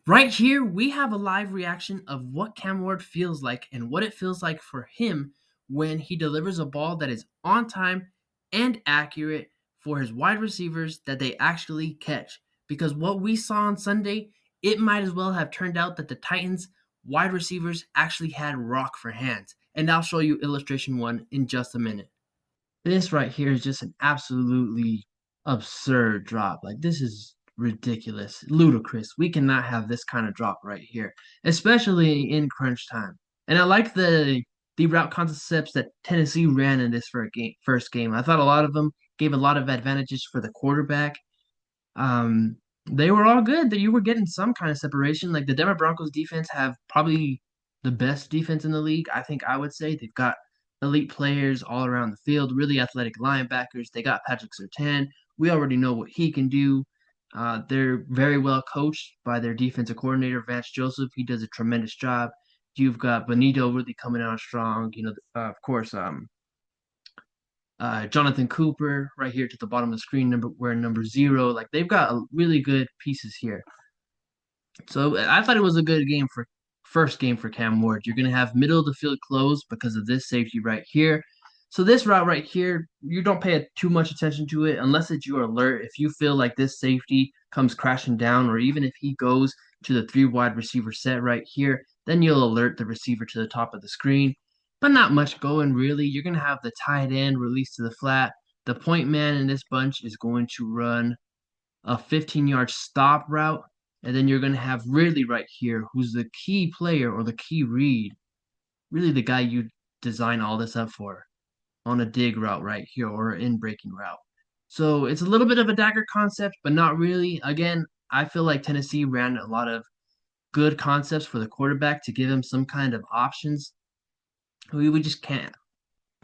Right here, we have a live reaction of what Cam Ward feels like and what it feels like for him when he delivers a ball that is on time and accurate for his wide receivers that they actually catch. Because what we saw on Sunday, it might as well have turned out that the Titans wide receivers actually had rock for hands. And I'll show you illustration one in just a minute. This right here is just an absolutely absurd drop. Like, this is ridiculous, ludicrous. We cannot have this kind of drop right here, especially in crunch time. And I like the route concepts that Tennessee ran in this first game. I thought a lot of them gave a lot of advantages for the quarterback. Um, they were all good. That you were getting some kind of separation. Like the Denver Broncos defense have probably the best defense in the league. I think I would say they've got elite players all around the field, really athletic linebackers. They got Patrick Surtain. We already know what he can do. They're very well coached by their defensive coordinator, Vance Joseph. He does a tremendous job. You've got Benito really coming out strong. Of course, Jonathan Cooper right here to the bottom of the screen, number 0. Like they've got really good pieces here. So I thought it was a good game for first game for Cam Ward. You're gonna have middle of the field closed because of this safety right here. So this route right here, you don't pay too much attention to it unless it's your alert. If you feel like this safety comes crashing down, or even if he goes to the 3 wide receiver set right here, then you'll alert the receiver to the top of the screen. But not much going really. You're gonna have the tight end release to the flat. The point man in this bunch is going to run a 15-yard stop route. And then you're going to have Ridley right here, who's the key player or the key read, really the guy you design all this up for on a dig route right here or an in breaking route. So it's a little bit of a dagger concept, but not really. Again, I feel like Tennessee ran a lot of good concepts for the quarterback to give him some kind of options. We just can't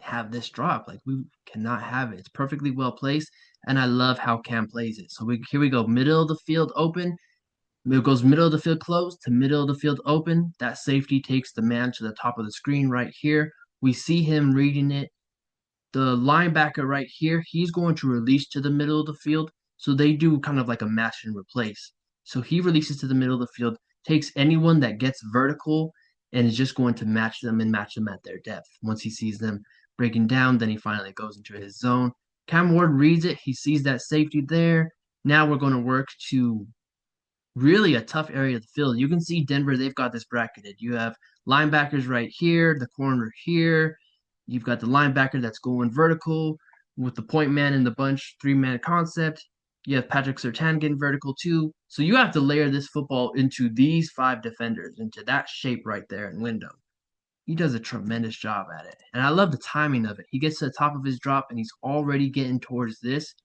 have this drop. Like we cannot have it. It's perfectly well placed, and I love how Cam plays it. So here we go, middle of the field open. It goes middle of the field closed to middle of the field open. That safety takes the man to the top of the screen right here. We see him reading it. The linebacker right here, he's going to release to the middle of the field. So they do kind of like a match and replace. So he releases to the middle of the field, takes anyone that gets vertical, and is just going to match them and match them at their depth. Once he sees them breaking down, then he finally goes into his zone. Cam Ward reads it. He sees that safety there. Now we're going to work to really a tough area of the field. You can see Denver, they've got this bracketed. You have linebackers right here, the corner here. You've got the linebacker that's going vertical with the point man in the bunch, 3-man concept. You have Patrick Surtain getting vertical too. So you have to layer this football into these 5 defenders, into that shape right there in window. He does a tremendous job at it. And I love the timing of it. He gets to the top of his drop and he's already getting towards this.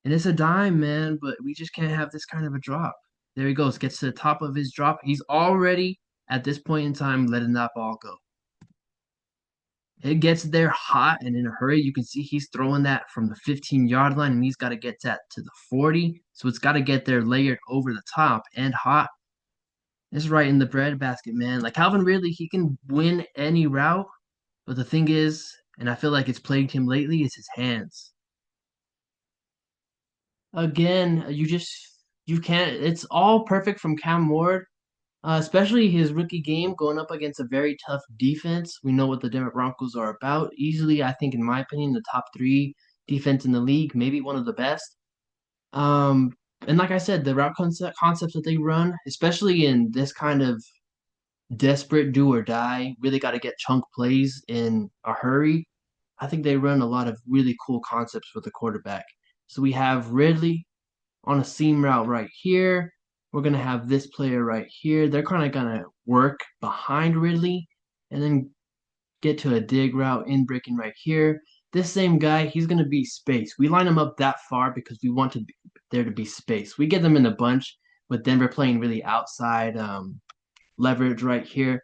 And it's a dime, man, but we just can't have this kind of a drop. There he goes, gets to the top of his drop. He's already, at this point in time, letting that ball go. It gets there hot and in a hurry. You can see he's throwing that from the 15-yard line, and he's got to get that to the 40. So it's got to get there layered over the top and hot. It's right in the breadbasket, man. Like Calvin Ridley, he can win any route, but the thing is, and I feel like it's plagued him lately, is his hands. Again, you can't. It's all perfect from Cam Ward, especially his rookie game going up against a very tough defense. We know what the Denver Broncos are about. Easily, I think, in my opinion, the top 3 defense in the league, maybe one of the best. Um, and like I said, the route concepts that they run, especially in this kind of desperate do or die, really got to get chunk plays in a hurry. I think they run a lot of really cool concepts for the quarterback. So we have Ridley on a seam route right here. We're going to have this player right here. They're kind of going to work behind Ridley and then get to a dig route in breaking right here. This same guy, he's going to be space. We line him up that far because we want there to be space. We get them in a bunch with Denver playing really outside leverage right here.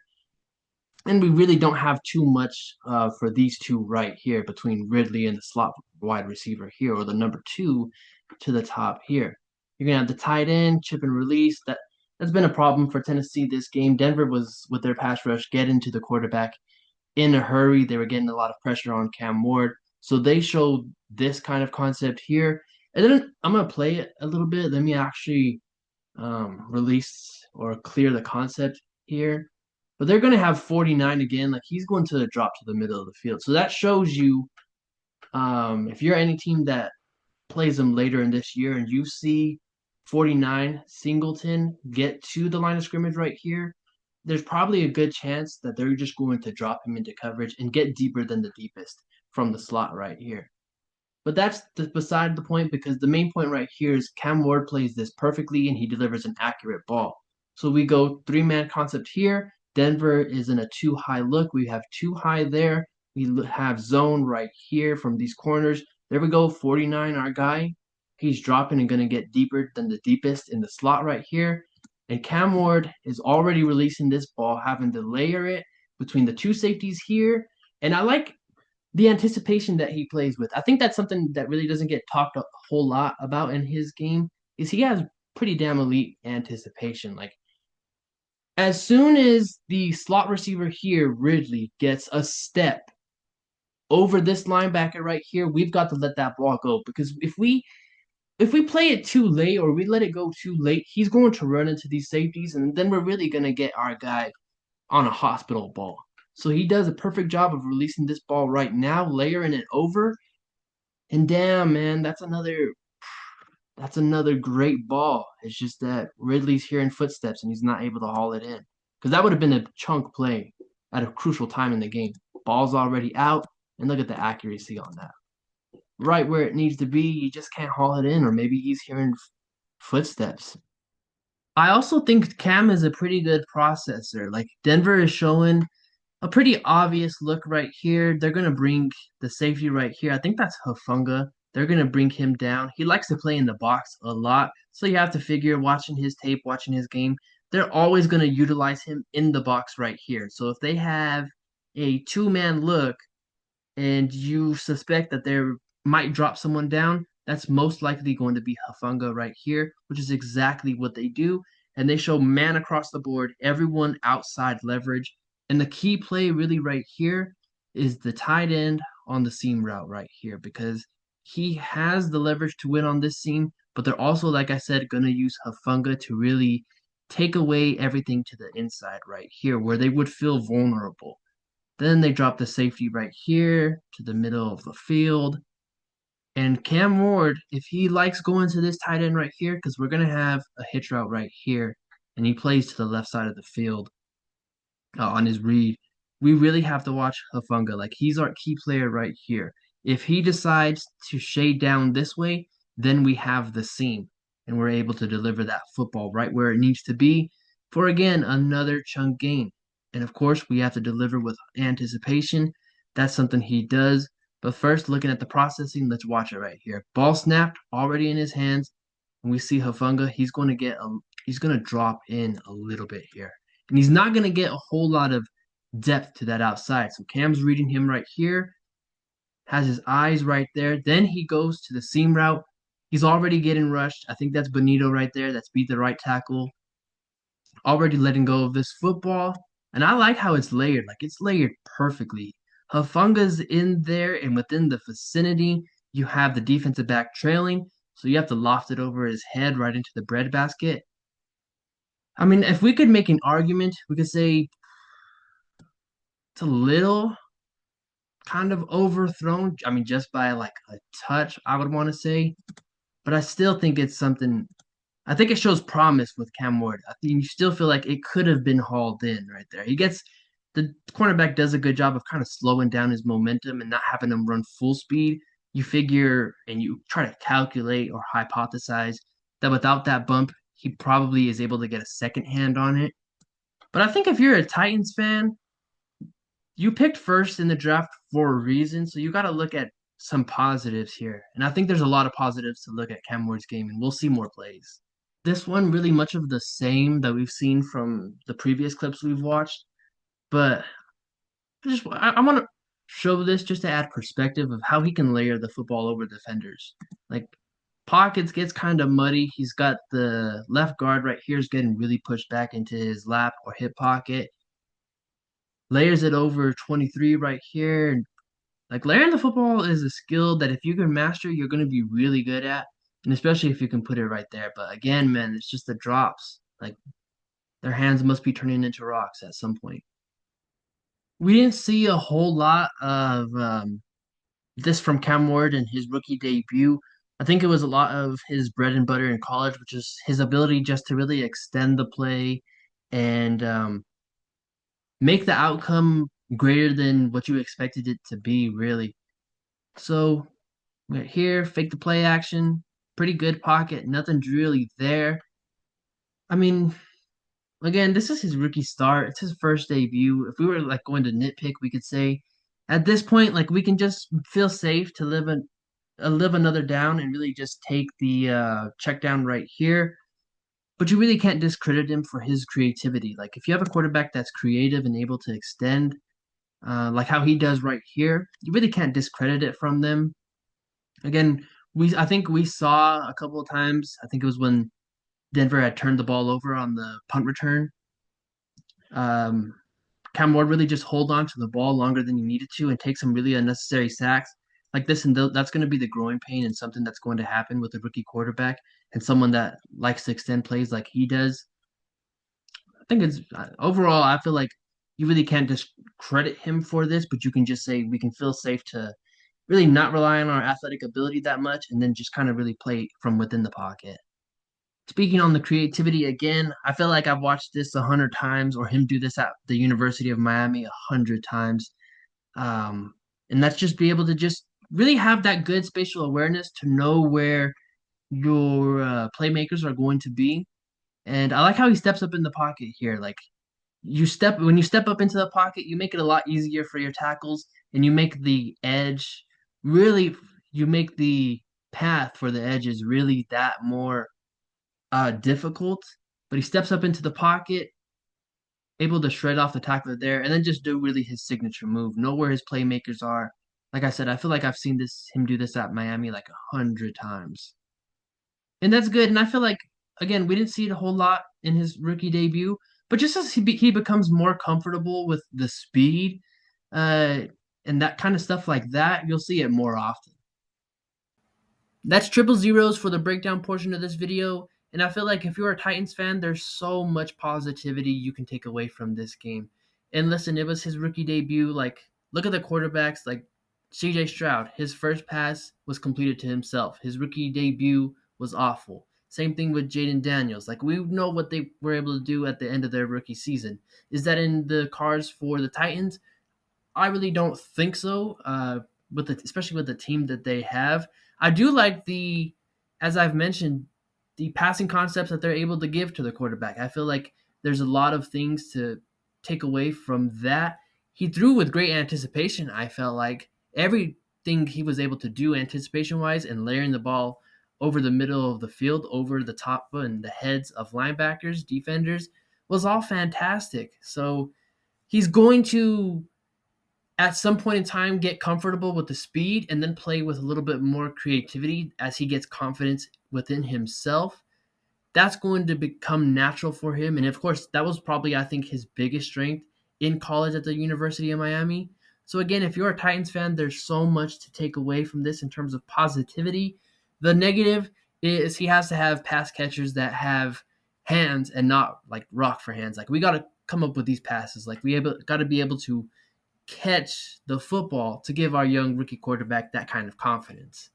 And we really don't have too much for these 2 right here between Ridley and the slot wide receiver here, or the number 2 to the top here. You're gonna have the tight end, chip and release. That's been a problem for Tennessee this game. Denver was with their pass rush getting to the quarterback in a hurry. They were getting a lot of pressure on Cam Ward, so they showed this kind of concept here. And then I'm gonna play it a little bit. Let me actually release or clear the concept here. But they're going to have 49 again. Like he's going to drop to the middle of the field. So that shows you if you're any team that plays them later in this year and you see 49 Singleton get to the line of scrimmage right here, there's probably a good chance that they're just going to drop him into coverage and get deeper than the deepest from the slot right here. But that's beside the point because the main point right here is Cam Ward plays this perfectly and he delivers an accurate ball. So we go three-man concept here. Denver is in a too high look. We have too high there. We have zone right here from these corners. There we go, 49, our guy. He's dropping and going to get deeper than the deepest in the slot right here. And Cam Ward is already releasing this ball, having to layer it between the two safeties here. And I like the anticipation that he plays with. I think that's something that really doesn't get talked a whole lot about in his game is he has pretty damn elite anticipation. Like as soon as the slot receiver here, Ridley, gets a step over this linebacker right here, we've got to let that ball go because if we play it too late or we let it go too late, he's going to run into these safeties and then we're really going to get our guy on a hospital ball. So he does a perfect job of releasing this ball right now, layering it over. And damn, man, that's another great ball. It's just that Ridley's hearing footsteps and he's not able to haul it in. Because that would have been a chunk play at a crucial time in the game. Ball's already out, and look at the accuracy on that. Right where it needs to be, you just can't haul it in, or maybe he's hearing footsteps. I also think Cam is a pretty good processor. Like Denver is showing a pretty obvious look right here. They're gonna bring the safety right here. I think that's Hafunga. They're gonna bring him down. He likes to play in the box a lot, so you have to figure watching his tape, watching his game, they're always gonna utilize him in the box right here. So if they have a two-man look and you suspect that they might drop someone down, that's most likely going to be Hafunga right here, which is exactly what they do. And they show man across the board, everyone outside leverage. And the key play really right here is the tight end on the seam route right here because he has the leverage to win on this seam, but they're also, like I said, going to use Hafunga to really take away everything to the inside right here where they would feel vulnerable. Then they drop the safety right here to the middle of the field. And Cam Ward, if he likes going to this tight end right here, because we're going to have a hitch route right here, and he plays to the left side of the field on his read, we really have to watch Hafunga. Like, he's our key player right here. If he decides to shade down this way, then we have the seam, and we're able to deliver that football right where it needs to be for, again, another chunk gain. And of course, we have to deliver with anticipation. That's something he does. But first, looking at the processing, let's watch it right here. Ball snapped, already in his hands. And we see Hafunga, he's going to drop in a little bit here. And he's not going to get a whole lot of depth to that outside. So Cam's reading him right here, has his eyes right there. Then he goes to the seam route. He's already getting rushed. I think that's Benito right there. That's beat the right tackle. Already letting go of this football. And I like how it's layered. Like it's layered perfectly. Hafunga's in there and within the vicinity, you have the defensive back trailing. So you have to loft it over his head right into the breadbasket. I mean, if we could make an argument, we could say it's a little kind of overthrown. I mean, just by like a touch, I would want to say, but I still think it's something. I think it shows promise with Cam Ward. I think you still feel like it could have been hauled in right there. The cornerback does a good job of kind of slowing down his momentum and not having him run full speed. You figure and you try to calculate or hypothesize that without that bump, he probably is able to get a second hand on it. But I think if you're a Titans fan, you picked first in the draft for a reason, so you got to look at some positives here. And I think there's a lot of positives to look at Cam Ward's game, and we'll see more plays. This one really much of the same that we've seen from the previous clips we've watched, but I want to show this just to add perspective of how he can layer the football over defenders. Like pockets gets kind of muddy. He's got the left guard right here is getting really pushed back into his lap or hip pocket. Layers it over 23 right here. Like layering the football is a skill that if you can master, you're going to be really good at. and especially if you can put it right there. But again, man, it's just the drops. Like their hands must be turning into rocks at some point. We didn't see a whole lot of this from Cam Ward in his rookie debut. I think it was a lot of his bread and butter in college, which is his ability just to really extend the play and make the outcome greater than what you expected it to be, really. So we're here, fake the play action, pretty good pocket, nothing's really there. I mean, again, this is his rookie start. It's his first debut. If we were like going to nitpick, we could say at this point, like we can just feel safe to live another down and really just take the check down right here. But you really can't discredit him for his creativity. Like if you have a quarterback that's creative and able to extend, like how he does right here, you really can't discredit it from them. Again, I think we saw a couple of times. I think it was when Denver had turned the ball over on the punt return. Um, Cam Ward really just hold on to the ball longer than he needed to and take some really unnecessary sacks like this, and that's going to be the growing pain and something that's going to happen with a rookie quarterback and someone that likes to extend plays like he does. I think it's overall, I feel like you really can't discredit him for this, but you can just say we can feel safe to really not rely on our athletic ability that much and then just kind of really play from within the pocket. Speaking on the creativity again, I feel like I've watched this 100 times or him do this at the University of Miami 100 times. Um, and that's just be able to just really have that good spatial awareness to know where your playmakers are going to be. And I like how he steps up in the pocket here. Like when you step up into the pocket, you make it a lot easier for your tackles and you make the edge really you make the path for the edges really that more difficult. But he steps up into the pocket, able to shred off the tackler there, and then just do really his signature move. Know where his playmakers are. Like I said, I feel like I've seen him do this at Miami like 100 times, and that's good. And I feel like again we didn't see it a whole lot in his rookie debut, but just as he becomes more comfortable with the speed, uh, and that kind of stuff like that, you'll see it more often. That's triple zeros for the breakdown portion of this video. And I feel like if you're a Titans fan, there's so much positivity you can take away from this game. And listen, it was his rookie debut. Like, look at the quarterbacks like CJ Stroud. His first pass was completed to himself. His rookie debut was awful. Same thing with Jaden Daniels. Like, we know what they were able to do at the end of their rookie season. Is that in the cards for the Titans? I really don't think so. Especially with the team that they have, I do like as I've mentioned, the passing concepts that they're able to give to the quarterback. I feel like there's a lot of things to take away from that. He threw with great anticipation. I felt like everything he was able to do anticipation wise and layering the ball over the middle of the field, over the top and the heads of linebackers, defenders, was all fantastic. So he's going to at some point in time get comfortable with the speed and then play with a little bit more creativity as he gets confidence within himself. That's going to become natural for him. And of course, that was probably, I think, his biggest strength in college at the University of Miami. So, again, if you're a Titans fan, there's so much to take away from this in terms of positivity. The negative is he has to have pass catchers that have hands and not like rock for hands. Like, we got to come up with these passes. Like, got to be able to catch the football to give our young rookie quarterback that kind of confidence.